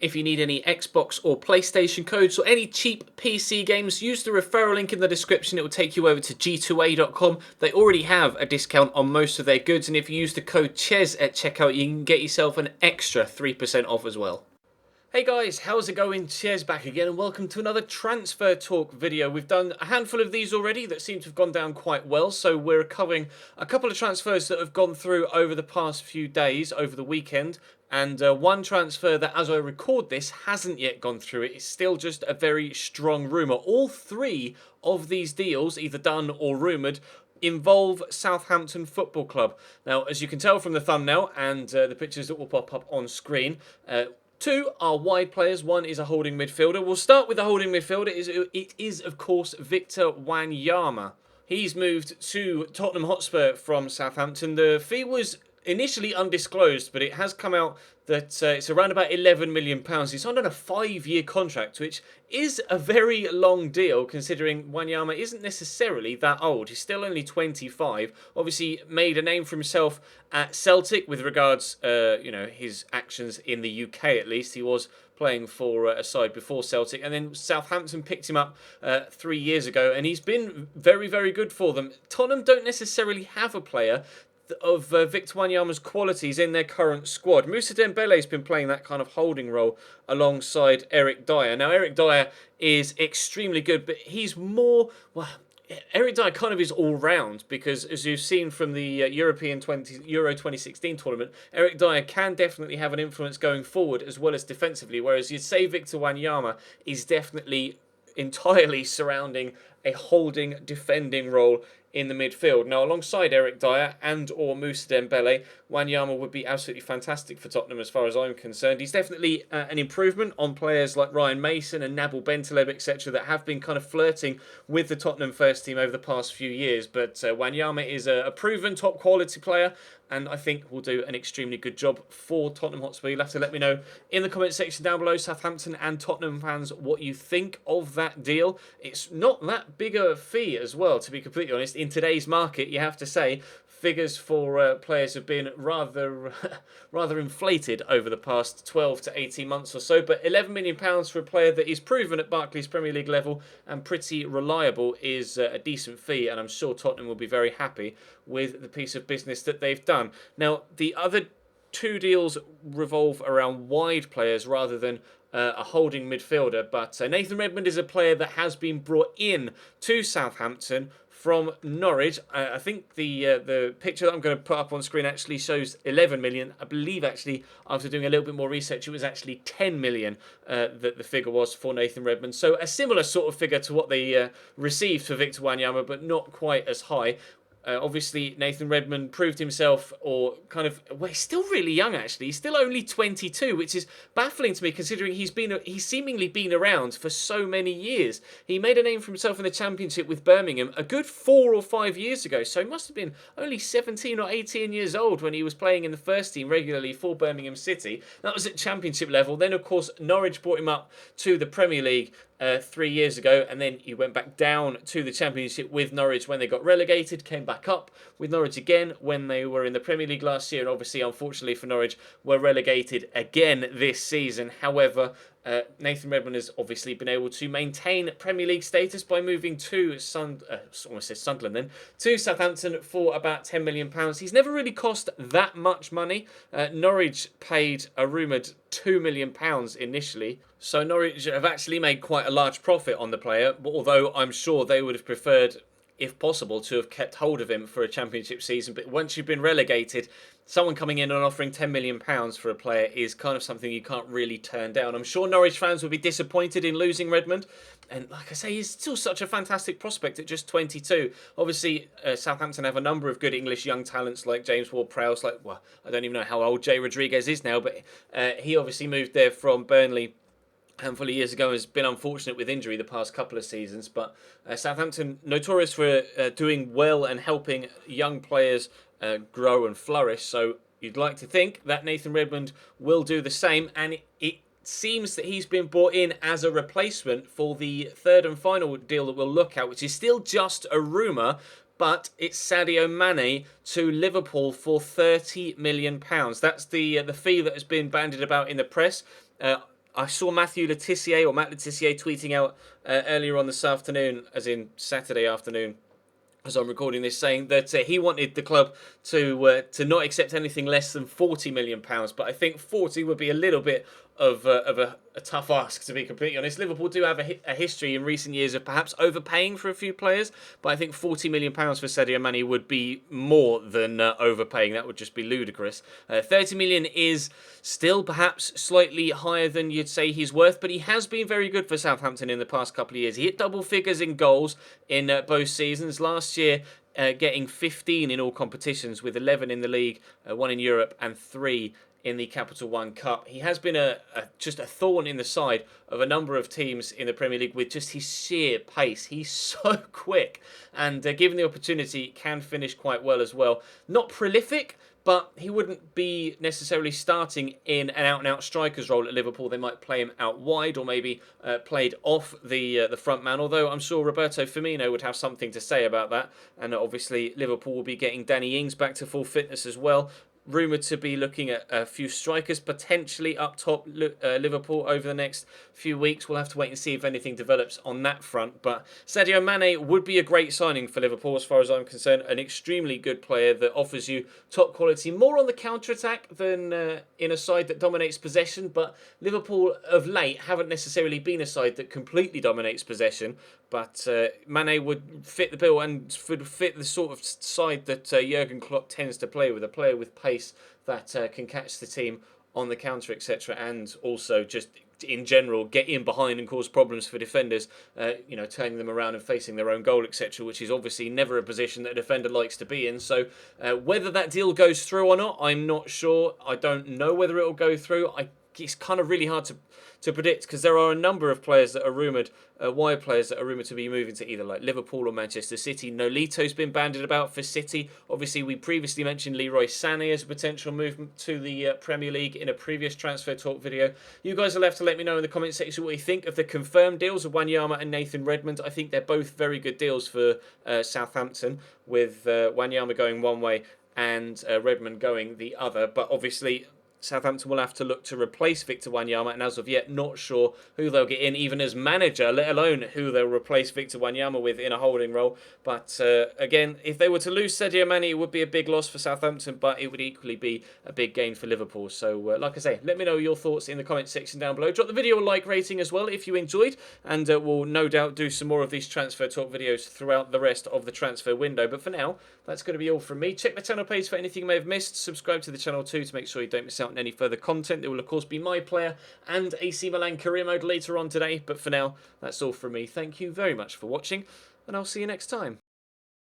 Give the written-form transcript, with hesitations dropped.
If you need any Xbox or PlayStation codes or any cheap PC games, use the referral link in the description. It will take you over to g2a.com. They already have a discount on most of their goods, and if you use the code CHES at checkout, you can get yourself an extra 3% off as well. Hey guys, how's it going? Cheers, back again, and welcome to another transfer talk video. We've done a handful of these already that seem to have gone down quite well, so we're covering a couple of transfers that have gone through over the past few days, over the weekend, and one transfer that, as I record this, hasn't yet gone through. It's still just a very strong rumour. All three of these deals, either done or rumoured, involve Southampton Football Club. Now, as you can tell from the thumbnail and the pictures that will pop up on screen, two are wide players, one is a holding midfielder. We'll start with the holding midfielder. It is, of course, Victor Wanyama. He's moved to Tottenham Hotspur from Southampton. The fee was initially undisclosed, but it has come out that it's around about £11 million. He's signed on a 5-year contract, which is a very long deal considering Wanyama isn't necessarily that old. He's still only 25. Obviously made a name for himself at Celtic with regards, his actions in the UK at least. He was playing for a side before Celtic, and then Southampton picked him up 3 years ago, and he's been very, very good for them. Tottenham don't necessarily have a player of Victor Wanyama's qualities in their current squad. Moussa Dembele's been playing that kind of holding role alongside Eric Dyer. Now, Eric Dyer is extremely good, but he's more... well, Eric Dyer kind of is all-round because, as you've seen from the Euro 2016 tournament, Eric Dyer can definitely have an influence going forward as well as defensively, whereas you'd say Victor Wanyama is definitely entirely surrounding a holding, defending role in the midfield. Now, alongside Eric Dyer and or Moussa Dembele, Wanyama would be absolutely fantastic for Tottenham as far as I'm concerned. He's definitely an improvement on players like Ryan Mason and Nabil Bentaleb, etc., that have been kind of flirting with the Tottenham first team over the past few years. But Wanyama is a proven top quality player, and I think will do an extremely good job for Tottenham Hotspur. You'll have to let me know in the comment section down below, Southampton and Tottenham fans, what you think of that deal. It's not that big a fee as well, to be completely honest. In today's market, you have to say, figures for players have been rather inflated over the past 12 to 18 months or so, but £11 million for a player that is proven at Barclays Premier League level and pretty reliable is a decent fee, and I'm sure Tottenham will be very happy with the piece of business that they've done. Now, the other two deals revolve around wide players rather than a holding midfielder, but Nathan Redmond is a player that has been brought in to Southampton from Norwich. I think the picture that I'm going to put up on screen actually shows 11 million. I believe actually after doing a little bit more research it was actually 10 million that the figure was for Nathan Redmond. So a similar sort of figure to what they received for Victor Wanyama, but not quite as high. Obviously, Nathan Redmond proved himself, well, he's still really young, actually. He's still only 22, which is baffling to me, considering he's seemingly been around for so many years. He made a name for himself in the Championship with Birmingham a good 4 or 5 years ago, so he must have been only 17 or 18 years old when he was playing in the first team regularly for Birmingham City. That was at Championship level. Then, of course, Norwich brought him up to the Premier League 3 years ago, and then he went back down to the Championship with Norwich when they got relegated, came back up with Norwich again when they were in the Premier League last year, and obviously, unfortunately for Norwich, were relegated again this season. However, Nathan Redmond has obviously been able to maintain Premier League status by moving to Sunderland to Southampton for about £10 million. He's never really cost that much money. Norwich paid a rumoured £2 million initially. So Norwich have actually made quite a large profit on the player, although I'm sure they would have preferred, if possible, to have kept hold of him for a Championship season. But once you've been relegated, someone coming in and offering £10 million for a player is kind of something you can't really turn down. I'm sure Norwich fans would be disappointed in losing Redmond. And like I say, he's still such a fantastic prospect at just 22. Obviously, Southampton have a number of good English young talents like James Ward-Prowse. I don't even know how old Jay Rodriguez is now, but he obviously moved there from Burnley a handful of years ago, has been unfortunate with injury the past couple of seasons, but Southampton notorious for doing well and helping young players grow and flourish, so you'd like to think that Nathan Redmond will do the same, and it seems that he's been brought in as a replacement for the third and final deal that we'll look at, which is still just a rumour, but it's Sadio Mane to Liverpool for £30 million. That's the fee that has been bandied about in the press. I saw Matt Letitia tweeting out earlier on this afternoon, as in Saturday afternoon, as I'm recording this, saying that he wanted the club to not accept anything less than £40 million. But I think 40 would be a little bit of a tough ask, to be completely honest. Liverpool do have a history in recent years of perhaps overpaying for a few players, but I think £40 million for Sadio Mane would be more than overpaying. That would just be ludicrous. 30 million is still perhaps slightly higher than you'd say he's worth, but he has been very good for Southampton in the past couple of years. He hit double figures in goals in both seasons. Last year, getting 15 in all competitions, with 11 in the league, 1 in Europe and 3 in the Capital One Cup. He has been just a thorn in the side of a number of teams in the Premier League with just his sheer pace. He's so quick, and given the opportunity, can finish quite well as well. Not prolific, but he wouldn't be necessarily starting in an out-and-out striker's role at Liverpool. They might play him out wide, or maybe played off the front man, although I'm sure Roberto Firmino would have something to say about that. And obviously Liverpool will be getting Danny Ings back to full fitness as well. Rumoured to be looking at a few strikers potentially up top Liverpool over the next few weeks. We'll have to wait and see if anything develops on that front. But Sadio Mane would be a great signing for Liverpool as far as I'm concerned. An extremely good player that offers you top quality, more on the counter-attack than in a side that dominates possession. But Liverpool of late haven't necessarily been a side that completely dominates possession. But Mane would fit the bill and would fit the sort of side that Jurgen Klopp tends to play with, a player with pace that can catch the team on the counter, etc., and also just in general get in behind and cause problems for defenders, turning them around and facing their own goal, etc., which is obviously never a position that a defender likes to be in. So whether that deal goes through or not, I'm not sure. I don't know whether it will go through. It's kind of really hard to predict, because there are a number of players that are rumoured, wide players that are rumoured to be moving to either like Liverpool or Manchester City. Nolito's been bandied about for City. Obviously, we previously mentioned Leroy Sané as a potential movement to the Premier League in a previous transfer talk video. You guys will have to let me know in the comment section what you think of the confirmed deals of Wanyama and Nathan Redmond. I think they're both very good deals for Southampton, with Wanyama going one way and Redmond going the other. But obviously, Southampton will have to look to replace Victor Wanyama, and as of yet, not sure who they'll get in, even as manager, let alone who they'll replace Victor Wanyama with in a holding role. But again, if they were to lose Sadio Mane, it would be a big loss for Southampton, but it would equally be a big gain for Liverpool. So, like I say, let me know your thoughts in the comment section down below. Drop the video a like rating as well if you enjoyed, and we'll no doubt do some more of these transfer talk videos throughout the rest of the transfer window. But for now, that's going to be all from me. Check the channel page for anything you may have missed. Subscribe to the channel too to make sure you don't miss out on any further content. There will of course be my player and AC Milan career mode later on today, but for now that's all from me. Thank you very much for watching, and I'll see you next time.